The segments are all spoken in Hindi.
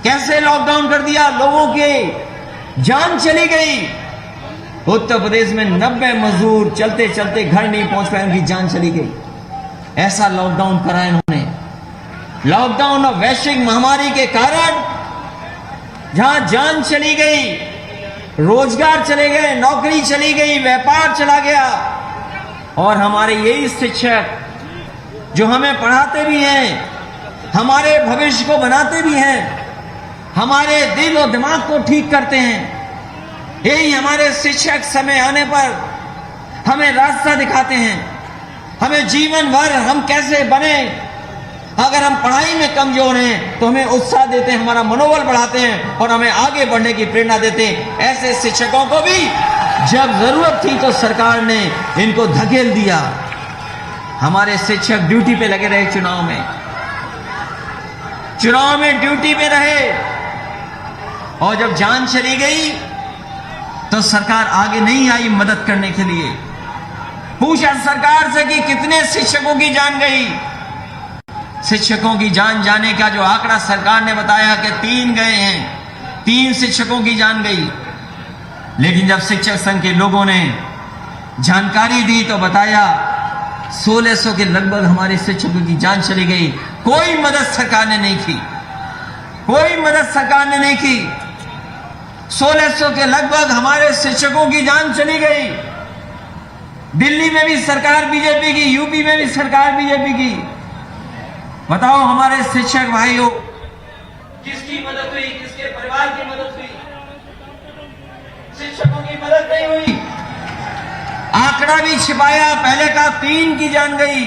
कैसे लॉकडाउन कर दिया, लोगों की जान चली गई। उत्तर प्रदेश में 90 मजदूर चलते चलते घर नहीं पहुंच पाए, उनकी जान चली गई। ऐसा लॉकडाउन करा इन्होंने। लॉकडाउन और वैश्विक महामारी के कारण जहां जान चली गई, रोजगार चले गए, नौकरी चली गई, व्यापार चला गया, और हमारे यही शिक्षक जो हमें पढ़ाते भी हैं, हमारे भविष्य को बनाते भी हैं, हमारे दिल और दिमाग को ठीक करते हैं, यही हमारे शिक्षक समय आने पर हमें रास्ता दिखाते हैं, हमें जीवन भर हम कैसे बने। अगर हम पढ़ाई में कमजोर हैं तो हमें उत्साह देते हैं, हमारा मनोबल बढ़ाते हैं और हमें आगे बढ़ने की प्रेरणा देते हैं। ऐसे शिक्षकों को भी जब जरूरत थी तो सरकार ने इनको धकेल दिया। हमारे शिक्षक ड्यूटी पे लगे रहे, चुनाव में ड्यूटी पे रहे, और जब जान चली गई तो सरकार आगे नहीं आई मदद करने के लिए। पूछा सरकार से कि कितने शिक्षकों की जान गई। शिक्षकों की जान जाने का जो आंकड़ा सरकार ने बताया कि 3 गए हैं, 3 शिक्षकों की जान गई। लेकिन जब शिक्षक संघ के लोगों ने जानकारी दी तो बताया 1600 के लगभग हमारे शिक्षकों की जान चली गई। कोई मदद सरकार ने नहीं की, कोई मदद सरकार ने नहीं की। 1600 के लगभग हमारे शिक्षकों की जान चली गई। दिल्ली में भी सरकार बीजेपी की, यूपी में भी सरकार बीजेपी की। बताओ हमारे शिक्षक भाइयों, किसकी मदद हुई, किसके परिवार की मदद हुई? शिक्षकों की मदद नहीं हुई। आंकड़ा भी छिपाया, पहले का 3 की जान गई,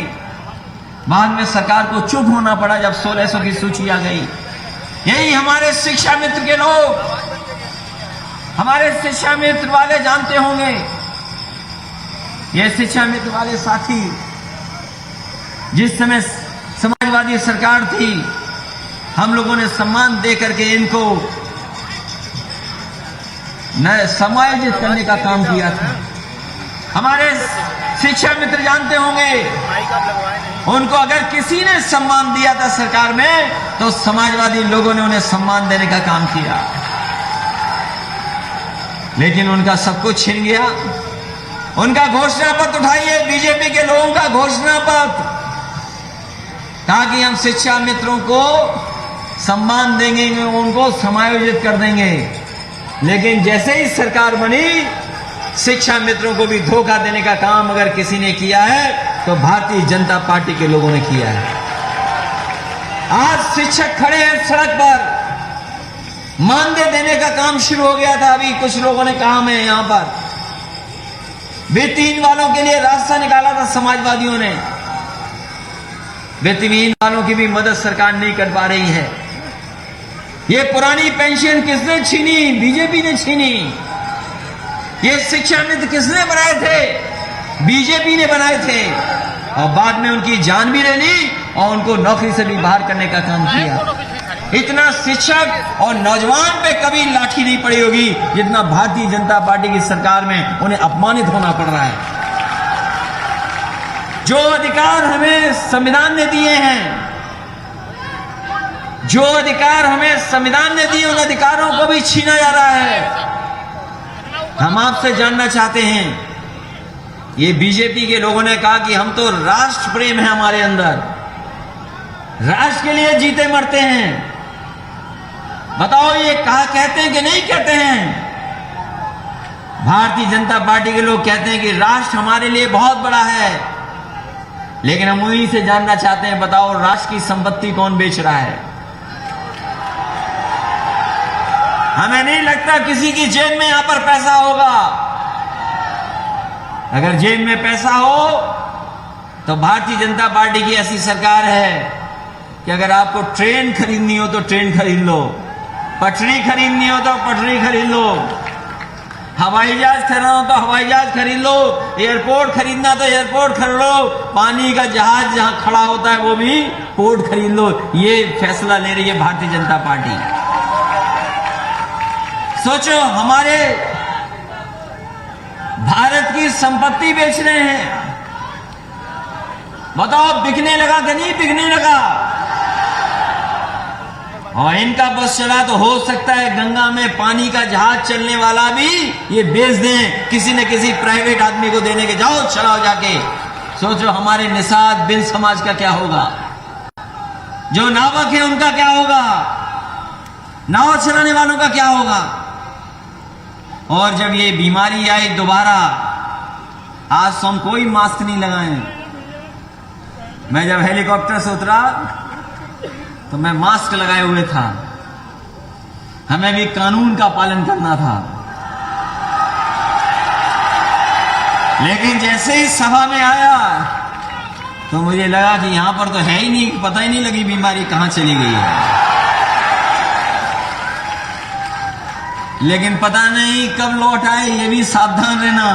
बाद में सरकार को चुप होना पड़ा जब 1600 की सूची आ गई। यही हमारे शिक्षा मित्र के लोग, हमारे शिक्षा मित्र वाले जानते होंगे, ये शिक्षा मित्र वाले साथी जिस समय समाजवादी सरकार थी, हम लोगों ने सम्मान दे करके इनको समायोजित करने का काम किया था। हमारे शिक्षा मित्र जानते होंगे, उनको अगर किसी ने सम्मान दिया था सरकार में तो समाजवादी लोगों ने उन्हें सम्मान देने का काम किया। लेकिन उनका सब कुछ छिन गया। उनका घोषणा पत्र उठाइए, बीजेपी के लोगों का घोषणा पत्र, ताकि हम शिक्षा मित्रों को सम्मान देंगे, उनको समायोजित कर देंगे। लेकिन जैसे ही सरकार बनी, शिक्षा मित्रों को भी धोखा देने का काम अगर किसी ने किया है तो भारतीय जनता पार्टी के लोगों ने किया है। आज शिक्षक खड़े हैं सड़क पर, मानदेय देने का काम शुरू हो गया था। अभी कुछ लोगों ने कहा मैं यहां पर वेतन वालों के लिए रास्ता निकाला था समाजवादियों ने। वेतनहीन वालों की भी मदद सरकार नहीं कर पा रही है। ये पुरानी पेंशन किसने छीनी? बीजेपी ने छीनी। ये शिक्षा मित्र किसने बनाए थे? बीजेपी ने बनाए थे, और बाद में उनकी जान भी ले ली और उनको नौकरी से भी बाहर करने का काम किया। इतना शिक्षक और नौजवान पे कभी लाठी नहीं पड़ी होगी जितना भारतीय जनता पार्टी की सरकार में उन्हें अपमानित होना पड़ रहा है। जो अधिकार हमें संविधान ने दिए हैं, जो अधिकार हमें संविधान ने दिए, उन अधिकारों को भी छीना जा रहा है। हम आपसे जानना चाहते हैं, ये बीजेपी के लोगों ने कहा कि हम तो राष्ट्र प्रेम है हमारे अंदर, राष्ट्र के लिए जीते मरते हैं। बताओ ये कहा कहते हैं कि नहीं कहते हैं? भारतीय जनता पार्टी के लोग कहते हैं कि राष्ट्र हमारे लिए बहुत बड़ा है, लेकिन हम उन्हीं से जानना चाहते हैं, बताओ राष्ट्र की संपत्ति कौन बेच रहा है? हमें नहीं लगता किसी की जेब में यहां पर पैसा होगा। अगर जेब में पैसा हो तो भारतीय जनता पार्टी की ऐसी सरकार है कि अगर आपको ट्रेन खरीदनी हो तो ट्रेन खरीद लो, पटरी खरीदनी हो तो पटरी खरीद लो, हवाई जहाज खरीदना हो तो हवाई जहाज खरीद लो, एयरपोर्ट खरीदना तो एयरपोर्ट खरीद लो, पानी का जहाज जहां खड़ा होता है वो भी पोर्ट खरीद लो। ये फैसला ले रही है भारतीय जनता पार्टी। सोचो, हमारे भारत की संपत्ति बेच रहे हैं। बताओ बिकने लगा कि नहीं बिकने लगा? और इनका बस चला तो हो सकता है गंगा में पानी का जहाज चलने वाला भी ये बेच दें किसी न किसी प्राइवेट आदमी को देने के, जाओ चलाओ जाके। सोचो हमारे निषाद बिल समाज का क्या होगा, जो नावक है उनका क्या होगा, नाव चलाने वालों का क्या होगा। और जब ये बीमारी आई दोबारा, आज तो हम कोई मास्क नहीं लगाए। मैं जब हेलीकॉप्टर से उतरा तो मैं मास्क लगाए हुए था, हमें भी कानून का पालन करना था। लेकिन जैसे ही सभा में आया तो मुझे लगा कि यहां पर तो है ही नहीं, पता ही नहीं लगी बीमारी कहां चली गई है। लेकिन पता नहीं कब लौट आए, ये भी सावधान रहना।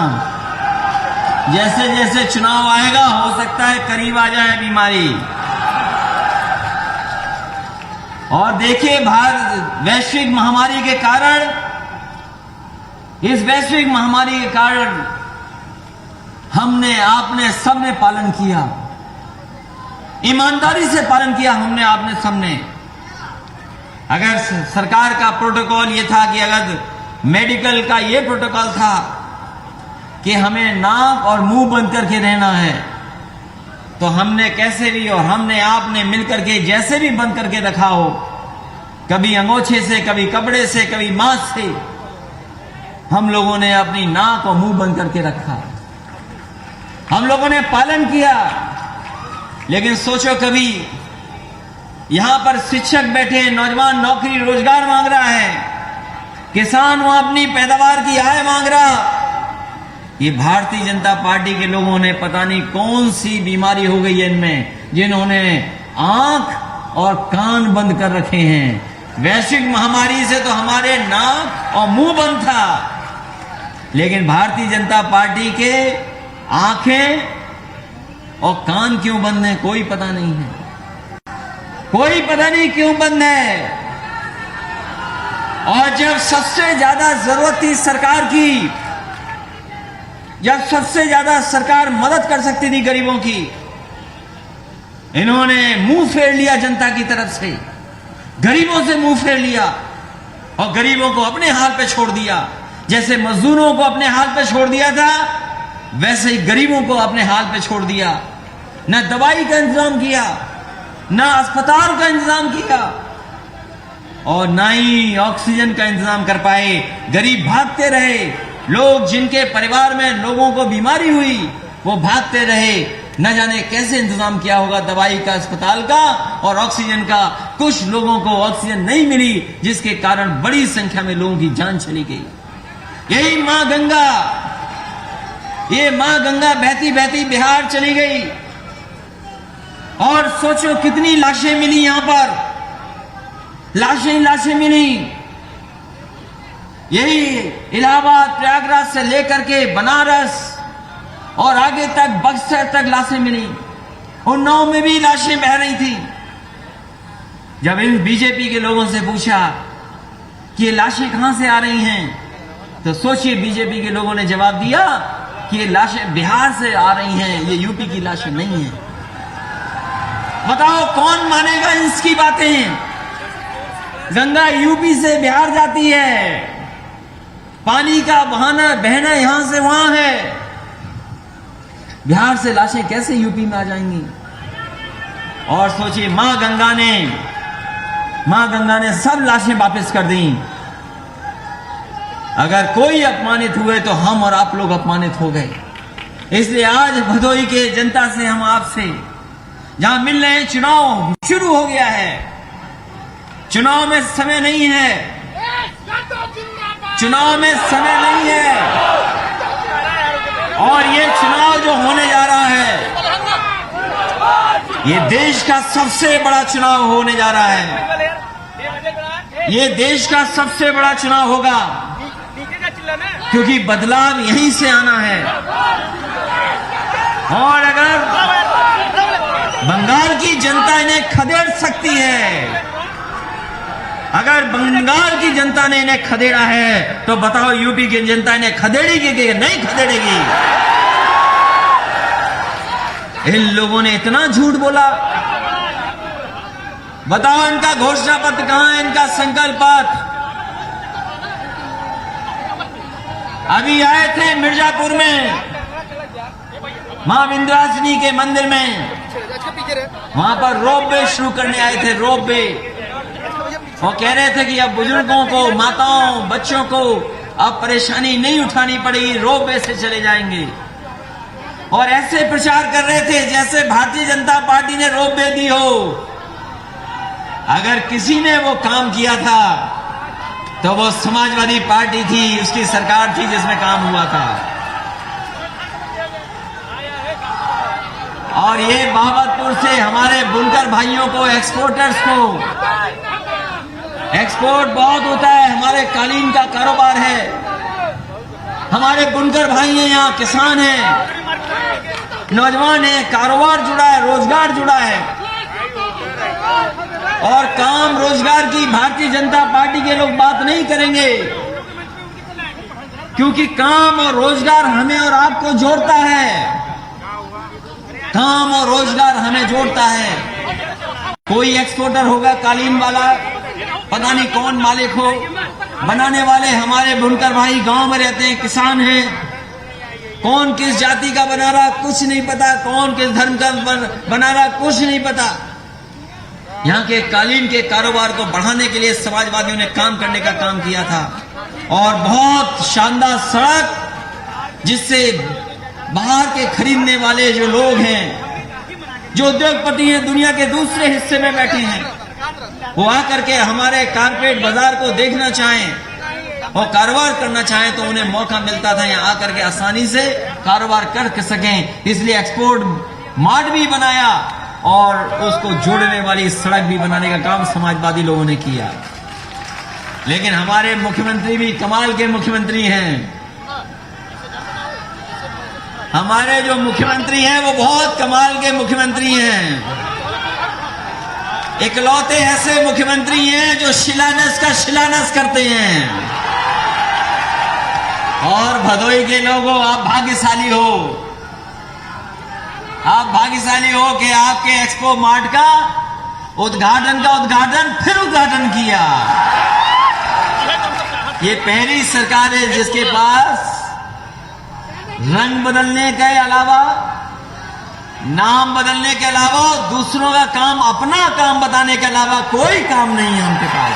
जैसे जैसे चुनाव आएगा हो सकता है करीब आ जाए बीमारी। और देखिए भारत वैश्विक महामारी के कारण, इस वैश्विक महामारी के कारण हमने, आपने, सबने पालन किया, ईमानदारी से पालन किया हमने, आपने, सबने। अगर सरकार का प्रोटोकॉल ये था कि अगर मेडिकल का ये प्रोटोकॉल था कि हमें नाक और मुंह बंद करके रहना है, तो हमने कैसे भी, और हमने आपने मिलकर के जैसे भी बंद करके रखा हो, कभी अंगोछे से, कभी कपड़े से, कभी मास्क से, हम लोगों ने अपनी नाक और मुंह बंद करके रखा, हम लोगों ने पालन किया। लेकिन सोचो कभी यहां पर शिक्षक बैठे, नौजवान नौकरी रोजगार मांग रहा है, किसान वहां अपनी पैदावार की आय मांग रहा। ये भारतीय जनता पार्टी के लोगों ने पता नहीं कौन सी बीमारी हो गई है इनमें, जिन्होंने आंख और कान बंद कर रखे हैं। वैश्विक महामारी से तो हमारे नाक और मुंह बंद था, लेकिन भारतीय जनता पार्टी के आंखें और कान क्यों बंद हैं, कोई पता नहीं है, कोई पता नहीं क्यों बंद है। और जब सबसे ज्यादा जरूरत थी सरकार की, जब सबसे ज्यादा सरकार मदद कर सकती थी गरीबों की, इन्होंने मुंह फेर लिया जनता की तरफ से, गरीबों से मुंह फेर लिया और गरीबों को अपने हाल पे छोड़ दिया। जैसे मजदूरों को अपने हाल पे छोड़ दिया था, वैसे ही गरीबों को अपने हाल पे छोड़ दिया। न दवाई का इंतजाम किया, न अस्पताल का इंतजाम किया, और न ही ऑक्सीजन का इंतजाम कर पाए। गरीब भागते रहे, लोग जिनके परिवार में लोगों को बीमारी हुई वो भागते रहे। न जाने कैसे इंतजाम किया होगा दवाई का, अस्पताल का और ऑक्सीजन का। कुछ लोगों को ऑक्सीजन नहीं मिली, जिसके कारण बड़ी संख्या में लोगों की जान चली गई। यही मां गंगा, ये मां गंगा बहती बहती बिहार चली गई। और सोचो कितनी लाशें मिली यहां पर, लाशें लाशें मिली। यही इलाहाबाद, प्रयागराज से लेकर के बनारस और आगे तक बक्सर तक लाशें मिली। उन्नाव में भी लाशें बह रही थी। जब इन बीजेपी के लोगों से पूछा कि ये लाशें कहां से आ रही हैं, तो सोचिए बीजेपी के लोगों ने जवाब दिया कि ये लाशें बिहार से आ रही हैं, ये यूपी की लाशें नहीं हैं। बताओ कौन मानेगा इसकी बातें। गंगा यूपी से बिहार जाती है, पानी का बहना यहां से वहां है, बिहार से लाशें कैसे यूपी में आ जाएंगी। और सोचिए मां गंगा ने सब लाशें वापस कर दी। अगर कोई अपमानित हुए तो हम और आप लोग अपमानित हो गए। इसलिए आज भदोही के जनता से हम आपसे जहां मिल रहे हैं, चुनाव शुरू हो गया है, चुनाव में समय नहीं है, चुनाव में समय नहीं है। और ये चुनाव जो होने जा रहा है, ये देश का सबसे बड़ा चुनाव होने जा रहा है। ये देश का सबसे बड़ा चुनाव होगा, क्योंकि बदलाव यहीं से आना है। और अगर बंगाल की जनता इन्हें खदेड़ सकती है, अगर बंगाल की जनता ने इन्हें खदेड़ा है, तो बताओ यूपी की जनता इन्हें खदेड़ेगी कि नहीं खदेड़ेगी। इन लोगों ने इतना झूठ बोला, बताओ इनका घोषणा पत्र कहां है, इनका संकल्प पत्र? अभी आए थे मिर्जापुर में मां विंध्यवासिनी के मंदिर में, वहां पर रोप वे शुरू करने आए थे। रोप वे वो कह रहे थे कि अब बुजुर्गों को, माताओं, बच्चों को अब परेशानी नहीं उठानी पड़ेगी, रोप वे से चले जाएंगे। और ऐसे प्रचार कर रहे थे जैसे भारतीय जनता पार्टी ने रोप वे दी हो। अगर किसी ने वो काम किया था तो वो समाजवादी पार्टी थी, उसकी सरकार थी जिसमें काम हुआ था। और ये बाबतपुर से हमारे बुनकर भाइयों को, एक्सपोर्टर्स को, एक्सपोर्ट बहुत होता है, हमारे कालीन का कारोबार है, हमारे बुनकर भाई हैं, यहाँ किसान हैं, नौजवान हैं, कारोबार जुड़ा है, रोजगार जुड़ा है। और काम रोजगार की भारतीय जनता पार्टी के लोग बात नहीं करेंगे, क्योंकि काम और रोजगार हमें और आपको जोड़ता है। काम और रोजगार हमें जोड़ता है। कोई एक्सपोर्टर होगा कालीन वाला, पता नहीं कौन मालिक हो, बनाने वाले हमारे बुनकर भाई गांव में रहते हैं, किसान हैं। कौन किस जाति का बना रहा कुछ नहीं पता, कौन किस धर्म का बना रहा कुछ नहीं पता। यहाँ के कालीन के कारोबार को बढ़ाने के लिए समाजवादियों ने काम करने का काम किया था। और बहुत शानदार सड़क, जिससे बाहर के खरीदने वाले जो लोग हैं, जो उद्योगपति हैं, दुनिया के दूसरे हिस्से में बैठे हैं, वो आकर के हमारे कारपेट बाजार को देखना चाहें और कारोबार करना चाहें तो उन्हें मौका मिलता था यहाँ आकर के आसानी से कारोबार कर सकें। इसलिए एक्सपोर्ट मार्ट भी बनाया और उसको जोड़ने वाली सड़क भी बनाने का काम समाजवादी लोगों ने किया। लेकिन हमारे मुख्यमंत्री भी कमाल के मुख्यमंत्री हैं। हमारे जो मुख्यमंत्री हैं वो बहुत कमाल के मुख्यमंत्री हैं। इकलौते ऐसे मुख्यमंत्री हैं जो शिलान्यास का शिलान्यास करते हैं। और भदोई के लोगों, आप भाग्यशाली हो, आप भाग्यशाली हो कि आपके एक्सपो मार्ट का उद्घाटन फिर उद्घाटन किया। ये पहली सरकार है जिसके पास रंग बदलने के अलावा, नाम बदलने के अलावा, दूसरों का काम, अपना काम बताने के अलावा कोई काम नहीं है उनके पास।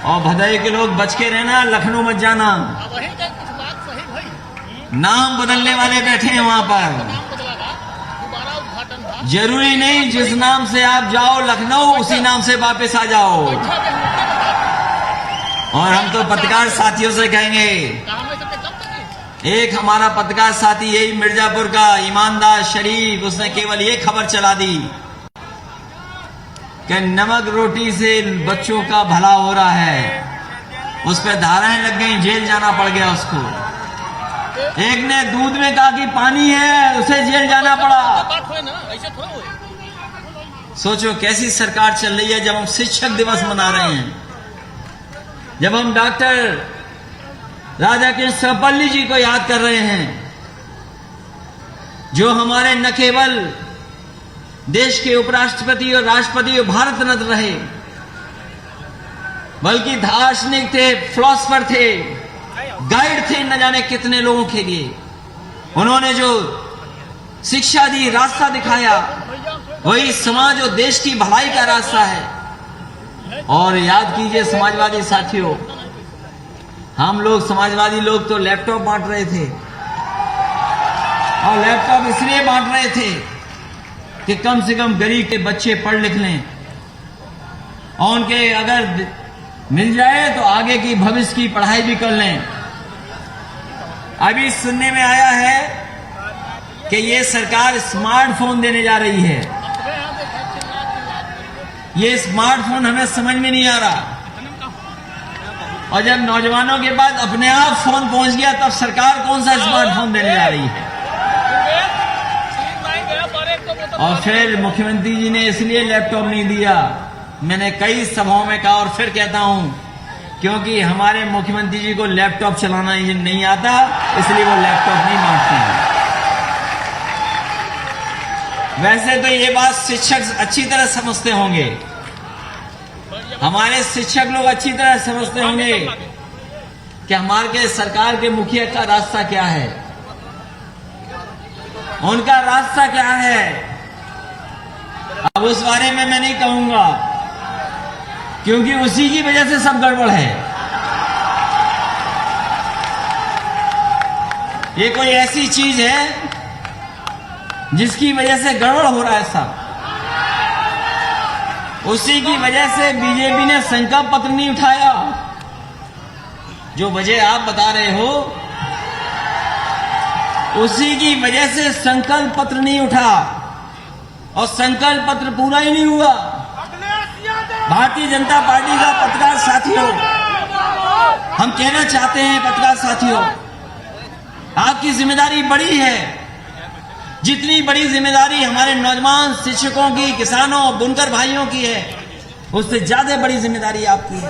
और भदोई के लोग बच के रहना, लखनऊ मत जाना। नाम बदलने वाले बैठे हैं वहां पर। जरूरी नहीं जिस नाम से आप जाओ लखनऊ उसी नाम से वापस आ जाओ। और हम तो पत्रकार साथियों से कहेंगे, एक हमारा पत्रकार साथी यही मिर्जापुर का ईमानदार शरीफ, उसने केवल ये खबर चला दी कि नमक रोटी से बच्चों का भला हो रहा है, उस पर धाराएं लग गई, जेल जाना पड़ गया उसको। एक ने दूध में कहा कि पानी है, उसे जेल जाना पड़ा। सोचो कैसी सरकार चल रही है। जब हम शिक्षक दिवस मना रहे हैं, जब हम डॉक्टर राजा कृष्ण सर्वपल्ली जी को याद कर रहे हैं, जो हमारे न केवल देश के उपराष्ट्रपति और राष्ट्रपति और भारत रत्न रहे, बल्कि दार्शनिक थे, फिलोसफर थे, गाइड थे न जाने कितने लोगों के लिए। उन्होंने जो शिक्षा दी, रास्ता दिखाया, वही समाज और देश की भलाई का रास्ता है। और याद कीजिए समाजवादी साथियों, हम लोग समाजवादी लोग तो लैपटॉप बांट रहे थे, और लैपटॉप इसलिए बांट रहे थे कि कम से कम गरीब के बच्चे पढ़ लिख लें और उनके अगर मिल जाए तो आगे की भविष्य की पढ़ाई भी कर लें। अभी सुनने में आया है कि ये सरकार स्मार्टफोन देने जा रही है। ये स्मार्टफोन हमें समझ में नहीं आ रहा, और जब नौजवानों के पास अपने आप फोन पहुंच गया तब सरकार कौन सा स्मार्टफोन देने जा रही है। और फिर मुख्यमंत्री जी ने इसलिए लैपटॉप नहीं दिया, मैंने कई सभाओं में कहा और फिर कहता हूं, क्योंकि हमारे मुख्यमंत्री जी को लैपटॉप चलाना नहीं आता, इसलिए वो लैपटॉप नहीं बांटते हैं। वैसे तो ये बात शिक्षक अच्छी तरह समझते होंगे, हमारे शिक्षक लोग अच्छी तरह समझते होंगे कि हमारे सरकार के मुखिया का रास्ता क्या है, उनका रास्ता क्या है। अब उस बारे में मैं नहीं कहूंगा, क्योंकि उसी की वजह से सब गड़बड़ है। ये कोई ऐसी चीज है जिसकी वजह से गड़बड़ हो रहा है सब, उसी की वजह से बीजेपी ने संकल्प पत्र नहीं उठाया। जो वजह आप बता रहे हो, उसी की वजह से संकल्प पत्र नहीं उठा, और संकल्प पत्र पूरा ही नहीं हुआ। भारतीय जनता पार्टी का पत्रकार साथियों, हम कहना चाहते हैं पत्रकार साथियों, आपकी जिम्मेदारी बड़ी है। जितनी बड़ी जिम्मेदारी हमारे नौजवान शिक्षकों की, किसानों, बुनकर भाइयों की है, उससे ज्यादा बड़ी जिम्मेदारी आपकी है।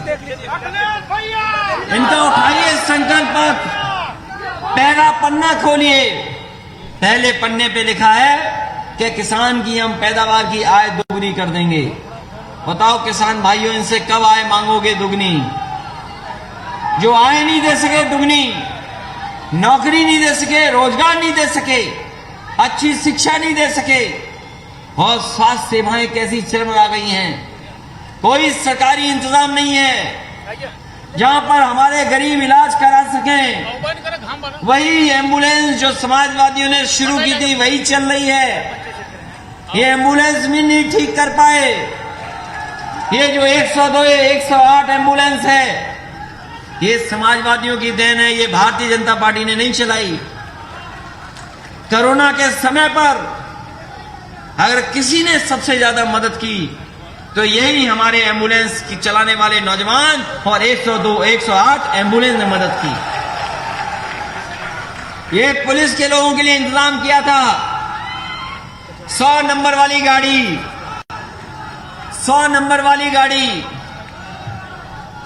इनका उठाइए संकल्प पत्र, पहला पन्ना खोलिए। पहले पन्ने पे लिखा है कि किसान की हम पैदावार की आय दोगुनी कर देंगे। बताओ किसान भाइयों, इनसे कब आय मांगोगे दुगनी? जो आय नहीं दे सके दुगनी, नौकरी नहीं दे सके, रोजगार नहीं दे सके, अच्छी शिक्षा नहीं दे सके, और स्वास्थ्य सेवाएं कैसी चरमरा गई हैं। कोई सरकारी इंतजाम नहीं है जहां पर हमारे गरीब इलाज करा सकें। वही एम्बुलेंस जो समाजवादियों ने शुरू की थी वही चल रही है। ये एम्बुलेंस भी नहीं ठीक कर पाए। ये जो 102, 108 एम्बुलेंस है, ये समाजवादियों की देन है, ये भारतीय जनता पार्टी ने नहीं चलाई। कोरोना के समय पर अगर किसी ने सबसे ज्यादा मदद की तो यही हमारे एम्बुलेंस की चलाने वाले नौजवान और 102, 108 एम्बुलेंस ने मदद की। ये पुलिस के लोगों के लिए इंतजाम किया था। 100 नंबर वाली गाड़ी, 100 नंबर वाली गाड़ी,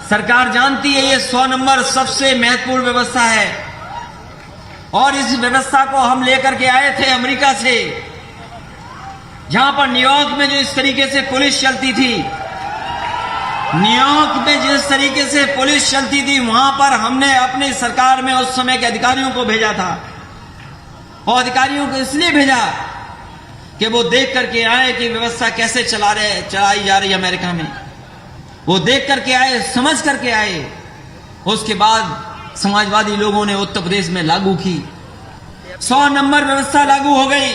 सरकार जानती है ये 100 नंबर सबसे महत्वपूर्ण व्यवस्था है, और इस व्यवस्था को हम लेकर के आए थे अमेरिका से, जहां पर न्यूयॉर्क में जो इस तरीके से पुलिस चलती थी, न्यूयॉर्क में जिस तरीके से पुलिस चलती थी, वहां पर हमने अपनी सरकार में उस समय के अधिकारियों को भेजा था। और अधिकारियों को इसलिए भेजा कि वो देख करके आए कि व्यवस्था कैसे चलाई जा रही है अमेरिका में। वो देख करके आए, समझ करके आए। उसके बाद समाजवादी लोगों ने उत्तर प्रदेश में लागू की। 100 नंबर व्यवस्था लागू हो गई,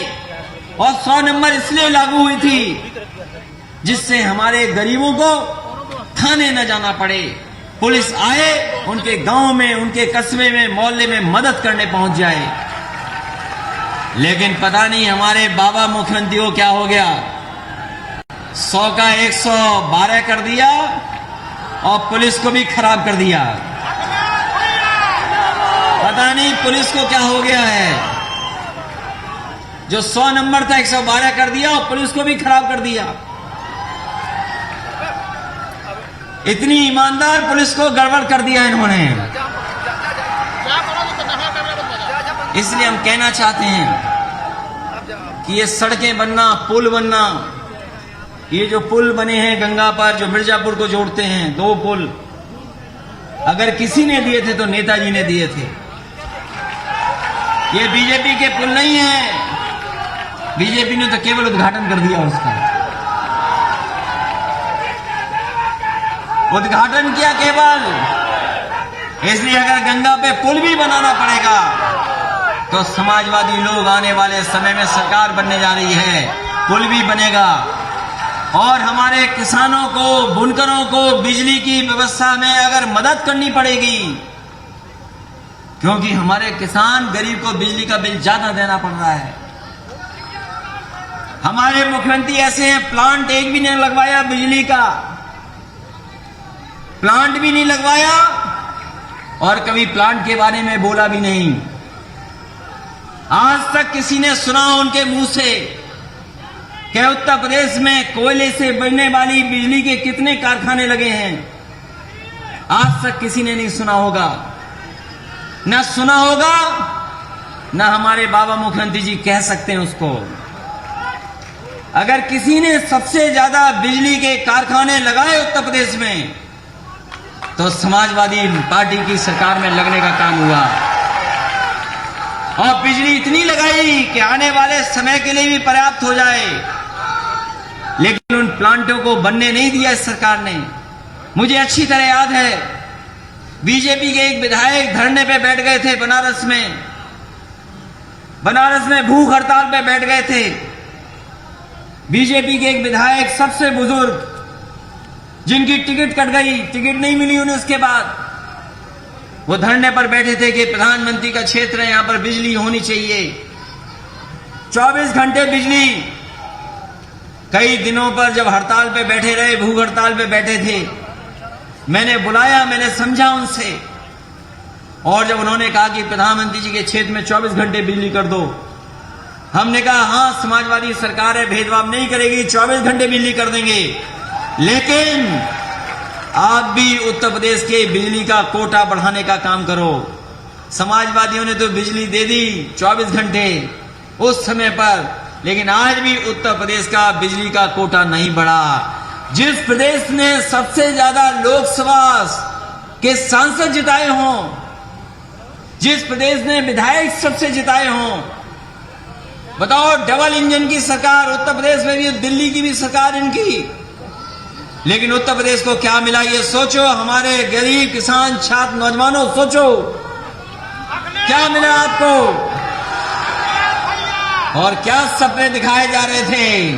और 100 नंबर इसलिए लागू हुई थी जिससे हमारे गरीबों को थाने न जाना पड़े। पुलिस आए, उनके गांव में, उनके कस्बे में, मोहल्ले में मदद करने पहुंच जाए। लेकिन पता नहीं हमारे बाबा मुख्यमंत्री को क्या हो गया, 100 का 112 कर दिया और पुलिस को भी खराब कर दिया। पता नहीं पुलिस को क्या हो गया है, जो 100 नंबर था 112 कर दिया और पुलिस को भी खराब कर दिया। इतनी ईमानदार पुलिस को गड़बड़ कर दिया इन्होंने। इसलिए हम कहना चाहते हैं कि ये सड़कें बनना, पुल बनना, ये जो पुल बने हैं गंगा पर, जो मिर्जापुर को जोड़ते हैं, 2 पुल, अगर किसी ने दिए थे तो नेताजी ने दिए थे। ये बीजेपी के पुल नहीं है, बीजेपी ने तो केवल उद्घाटन कर दिया उसका। उद्घाटन किया केवल, इसलिए अगर गंगा पे पुल भी बनाना पड़ेगा तो समाजवादी लोग आने वाले समय में सरकार बनने जा रही है, पुल भी बनेगा। और हमारे किसानों को, बुनकरों को बिजली की व्यवस्था में अगर मदद करनी पड़ेगी, क्योंकि हमारे किसान गरीब को बिजली का बिल ज्यादा देना पड़ रहा है। हमारे मुख्यमंत्री ऐसे हैं, प्लांट एक भी नहीं लगवाया बिजली का, प्लांट भी नहीं लगवाया, और कभी प्लांट के बारे में बोला भी नहीं। आज तक किसी ने सुना उनके मुंह से कि उत्तर प्रदेश में कोयले से बनने वाली बिजली के कितने कारखाने लगे हैं? आज तक किसी ने नहीं सुना होगा, ना सुना होगा, ना हमारे बाबा मुख्यमंत्री जी कह सकते हैं उसको। अगर किसी ने सबसे ज्यादा बिजली के कारखाने लगाए उत्तर प्रदेश में तो समाजवादी पार्टी की सरकार में लगने का काम हुआ, और बिजली इतनी लगाई कि आने वाले समय के लिए भी पर्याप्त हो जाए, लेकिन उन प्लांटों को बनने नहीं दिया इस सरकार ने। मुझे अच्छी तरह याद है, बीजेपी के एक विधायक धरने पे बैठ गए थे बनारस में भूख हड़ताल पे बैठ गए थे। बीजेपी के एक विधायक, सबसे बुजुर्ग, जिनकी टिकट कट गई, टिकट नहीं मिली उन्हें उसके बाद, वो धरने पर बैठे थे कि प्रधानमंत्री का क्षेत्र है, यहां पर बिजली होनी चाहिए, 24 घंटे बिजली। कई दिनों पर जब हड़ताल पे बैठे रहे, भूख हड़ताल पे बैठे थे, मैंने बुलाया, मैंने समझा उनसे, और जब उन्होंने कहा कि प्रधानमंत्री जी के क्षेत्र में 24 घंटे बिजली कर दो, हमने कहा हां, समाजवादी सरकार है, भेदभाव नहीं करेगी, 24 घंटे बिजली कर देंगे, लेकिन आप भी उत्तर प्रदेश के बिजली का कोटा बढ़ाने का काम करो। समाजवादियों ने तो बिजली दे दी 24 घंटे उस समय पर, लेकिन आज भी उत्तर प्रदेश का बिजली का कोटा नहीं बढ़ा। जिस प्रदेश ने सबसे ज्यादा लोकसभा के सांसद जिताए हों, जिस प्रदेश ने विधायक सबसे जिताए हों, बताओ, डबल इंजन की सरकार उत्तर प्रदेश में भी, दिल्ली की भी सरकार इनकी, लेकिन उत्तर प्रदेश को क्या मिला ये सोचो। हमारे गरीब किसान छात्र नौजवानों, सोचो क्या मिला आपको, और क्या सपने दिखाए जा रहे थे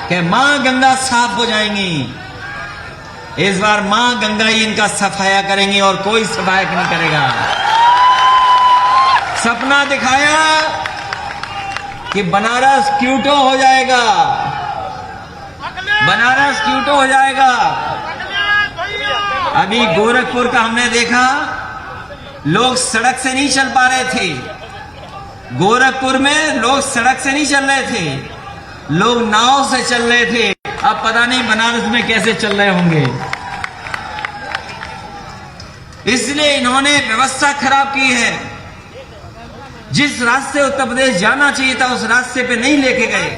कि मां गंगा साफ हो जाएंगी। इस बार मां गंगा ही इनका सफाया करेंगी और कोई सफाया नहीं करेगा। सपना दिखाया कि बनारस क्यूटो हो जाएगा, बनारस क्यूटो हो जाएगा। अभी गोरखपुर का हमने देखा, लोग सड़क से नहीं चल पा रहे थे। गोरखपुर में लोग सड़क से नहीं चल रहे थे, लोग नाव से चल रहे थे। अब पता नहीं बनारस में कैसे चल रहे होंगे। इसलिए इन्होंने व्यवस्था खराब की है। जिस रास्ते उत्तर प्रदेश जाना चाहिए था उस रास्ते पे नहीं लेके गए,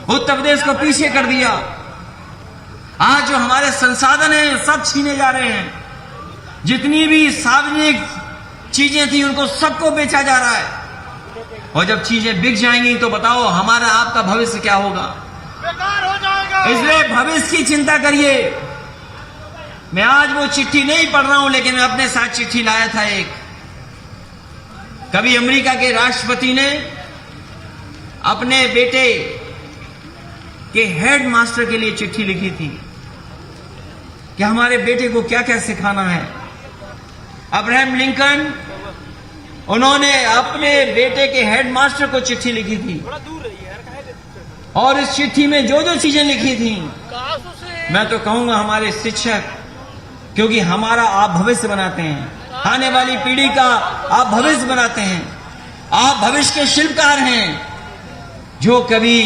उत्तर प्रदेश को पीछे कर दिया। आज जो हमारे संसाधन हैं सब छीने जा रहे हैं। जितनी भी सार्वजनिक चीजें थी उनको सबको बेचा जा रहा है, और जब चीजें बिक जाएंगी तो बताओ हमारा आपका भविष्य क्या होगा, बेकार हो जाएगा। इसलिए भविष्य की चिंता करिए। मैं आज वो चिट्ठी नहीं पढ़ रहा हूं, लेकिन मैं अपने साथ चिट्ठी लाया था एक। कभी अमेरिका के राष्ट्रपति ने अपने बेटे के हेड मास्टर के लिए चिट्ठी लिखी थी कि हमारे बेटे को क्या क्या सिखाना है। अब्राहम लिंकन, उन्होंने अपने बेटे के हेड मास्टर को चिट्ठी लिखी थी, और इस चिट्ठी में जो जो चीजें लिखी थी, मैं तो कहूंगा हमारे शिक्षक, क्योंकि हमारा आप भविष्य बनाते हैं, आने वाली पीढ़ी का आप भविष्य बनाते हैं, आप भविष्य के शिल्पकार हैं। जो कभी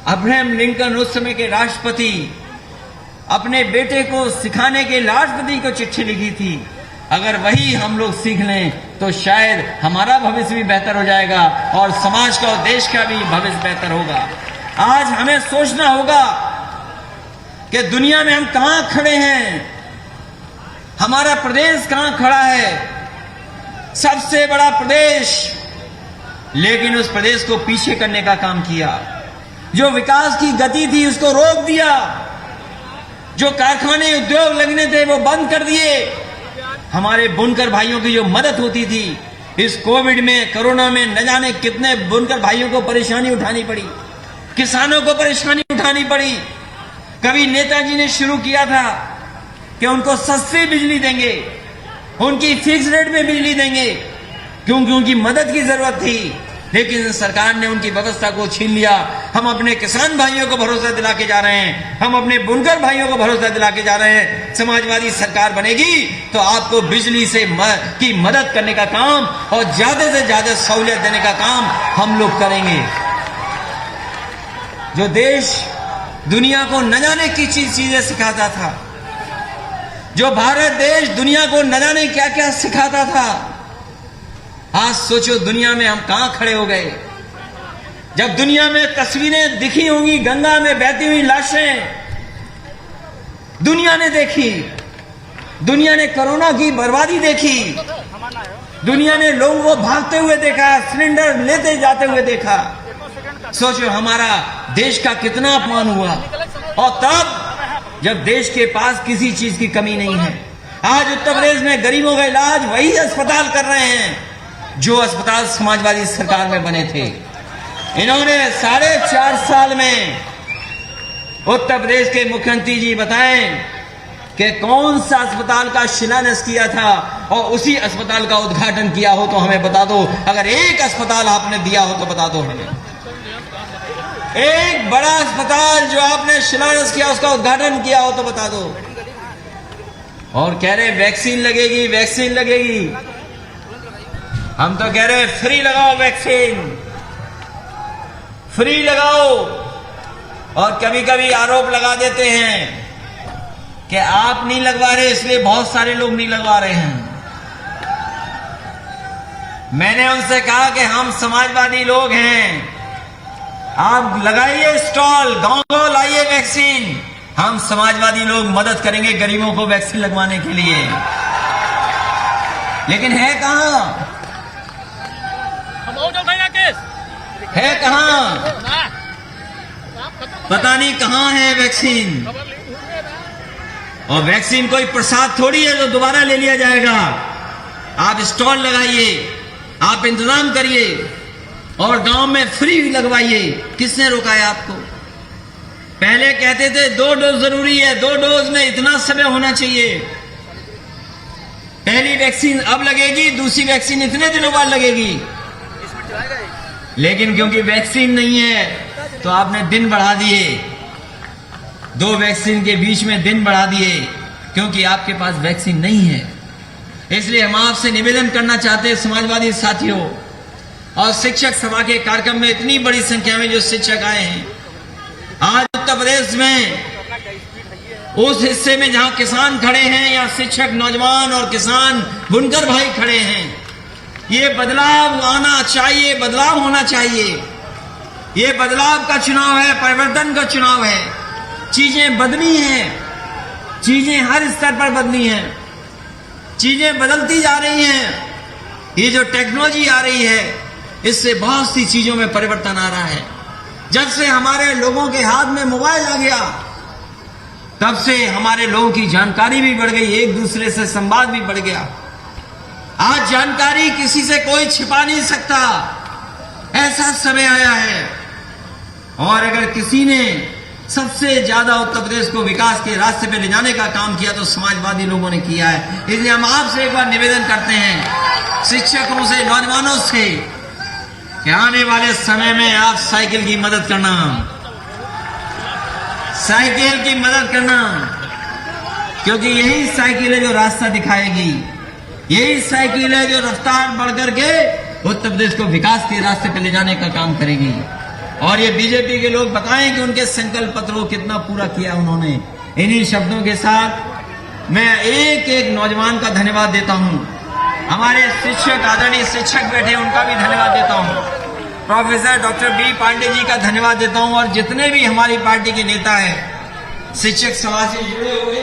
अब्राहम लिंकन उस समय के राष्ट्रपति अपने बेटे को सिखाने के राष्ट्रपति को चिट्ठी लिखी थी, अगर वही हम लोग सीख लें तो शायद हमारा भविष्य भी बेहतर हो जाएगा और समाज का और देश का भी भविष्य बेहतर होगा। आज हमें सोचना होगा कि दुनिया में हम कहां खड़े हैं, हमारा प्रदेश कहां खड़ा है, सबसे बड़ा प्रदेश, लेकिन उस प्रदेश को पीछे करने का काम किया। जो विकास की गति थी उसको रोक दिया, जो कारखाने उद्योग लगने थे वो बंद कर दिए। हमारे बुनकर भाइयों की जो मदद होती थी, इस कोविड में, कोरोना में, न जाने कितने बुनकर भाइयों को परेशानी उठानी पड़ी, किसानों को परेशानी उठानी पड़ी। कभी नेताजी ने शुरू किया था कि उनको सस्ती बिजली देंगे, उनकी फिक्स रेट में बिजली देंगे, क्योंकि उनकी मदद की जरूरत थी, लेकिन सरकार ने उनकी व्यवस्था को छीन लिया। हम अपने किसान भाइयों को भरोसा दिला के जा रहे हैं, हम अपने बुनकर भाइयों को भरोसा दिला के जा रहे हैं, समाजवादी सरकार बनेगी तो आपको बिजली से की मदद करने का काम और ज्यादा से ज्यादा सहूलियत देने का काम हम लोग करेंगे। जो देश दुनिया को न जाने की चीजें सिखाता था, जो भारत देश दुनिया को न जाने क्या क्या सिखाता था, आज सोचो दुनिया में हम कहां खड़े हो गए। जब दुनिया में तस्वीरें दिखी होंगी गंगा में बहती हुई लाशें, दुनिया ने देखी, दुनिया ने कोरोना की बर्बादी देखी, दुनिया ने लोगों को भागते हुए देखा, सिलेंडर लेते जाते हुए देखा। सोचो हमारा देश का कितना अपमान हुआ। और तब जब देश के पास किसी चीज की कमी नहीं है, आज उत्तर प्रदेश में गरीबों का इलाज वही अस्पताल कर रहे हैं जो अस्पताल समाजवादी सरकार में बने थे। इन्होंने 4.5 साल में उत्तर प्रदेश के मुख्यमंत्री जी बताएं कि कौन सा अस्पताल का शिलान्यास किया था और उसी अस्पताल का उद्घाटन किया हो तो हमें बता दो। अगर एक अस्पताल आपने दिया हो तो बता दो हमें। एक बड़ा अस्पताल जो आपने शिलान्यास किया उसका उद्घाटन किया हो तो बता दो। और कह रहे वैक्सीन लगेगी, वैक्सीन लगेगी। हम तो कह रहे फ्री लगाओ वैक्सीन, फ्री लगाओ। और कभी कभी आरोप लगा देते हैं कि आप नहीं लगवा रहे इसलिए बहुत सारे लोग नहीं लगवा रहे हैं। मैंने उनसे कहा कि हम समाजवादी लोग हैं, आप लगाइए स्टॉल, गांव गांव लाइए वैक्सीन, हम समाजवादी लोग मदद करेंगे गरीबों को वैक्सीन लगवाने के लिए। लेकिन है कहां, है कहां? पता नहीं कहां है वैक्सीन। और वैक्सीन कोई प्रसाद थोड़ी है जो दोबारा ले लिया जाएगा। आप स्टॉल लगाइए, आप इंतजाम करिए और गांव में फ्री लगवाइए। किसने रोका है आपको? पहले कहते थे 2 डोज जरूरी है, 2 डोज में इतना समय होना चाहिए। पहली वैक्सीन अब लगेगी, दूसरी वैक्सीन इतने दिनों बाद लगेगी। लेकिन क्योंकि वैक्सीन नहीं है तो आपने दिन बढ़ा दिए, 2 वैक्सीन के बीच में दिन बढ़ा दिए, क्योंकि आपके पास वैक्सीन नहीं है। इसलिए हम आपसे निवेदन करना चाहते हैं समाजवादी साथियों और शिक्षक सभा के कार्यक्रम में इतनी बड़ी संख्या में जो शिक्षक आए हैं आज उत्तर प्रदेश में, उस हिस्से में जहां किसान खड़े हैं या शिक्षक नौजवान और किसान बुनकर भाई खड़े हैं, ये बदलाव आना चाहिए, बदलाव होना चाहिए। ये बदलाव का चुनाव है, परिवर्तन का चुनाव है। चीजें बदली हैं, चीजें हर स्तर पर बदली हैं, चीजें बदलती जा रही हैं। ये जो टेक्नोलॉजी आ रही है इससे बहुत सी चीजों में परिवर्तन आ रहा है। जब से हमारे लोगों के हाथ में मोबाइल आ गया तब से हमारे लोगों की जानकारी भी बढ़ गई, एक दूसरे से संवाद भी बढ़ गया। आज जानकारी किसी से कोई छिपा नहीं सकता, ऐसा समय आया है। और अगर किसी ने सबसे ज्यादा उत्तर प्रदेश को विकास के रास्ते पे ले जाने का काम किया तो समाजवादी लोगों ने किया है। इसलिए हम आपसे एक बार निवेदन करते हैं, शिक्षकों से, नौजवानों से, कि आने वाले समय में आप साइकिल की मदद करना, साइकिल की मदद करना, क्योंकि यही साइकिल है जो रास्ता दिखाएगी, यही साइकिल है जो रफ्तार बढ़कर के उत्तर प्रदेश को विकास के रास्ते पे ले जाने का काम करेगी। और ये बीजेपी के लोग बताएं कि उनके संकल्प पत्र को कितना पूरा किया उन्होंने। इन्हीं शब्दों के साथ मैं एक एक नौजवान का धन्यवाद देता हूं। हमारे शिक्षक, आदरणीय शिक्षक बैठे, उनका भी धन्यवाद देता हूं। Professor doctor B Pandey ji का धन्यवाद देता हूं। और जितने भी हमारी पार्टी के नेता हैं, शिक्षक सभा से जुड़े हुए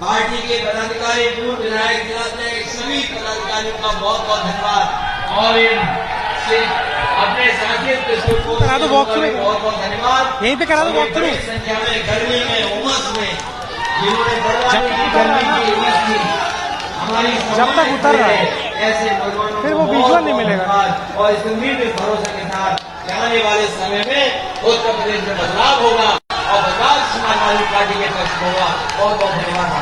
पार्टी के पदाधिकारी, पूर्व विधायक, जिलाध्यक्ष, सभी पदाधिकारियों का बहुत बहुत धन्यवाद। और अपने साथियों को करा दो वॉक थ्रू, बहुत बहुत धन्यवाद। यहीं पे करा दो वॉक थ्रू। संख्या में गर्मी में, उमस में जिन्होंने जब तक उतर रहा है ऐसे फिर वो विजुअल नहीं मिलेगा। और इस उम्मीद के भरोसे के साथ आने वाले समय में उत्तर प्रदेश में बदलाव होगा और बदलाव समाजवादी पार्टी के पक्ष होगा। बहुत बहुत धन्यवाद।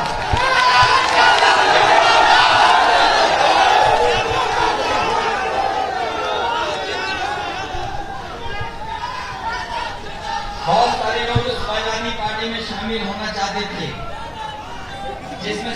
बहुत सारे लोग समाजवादी पार्टी में शामिल होना चाहते थे, जिसमें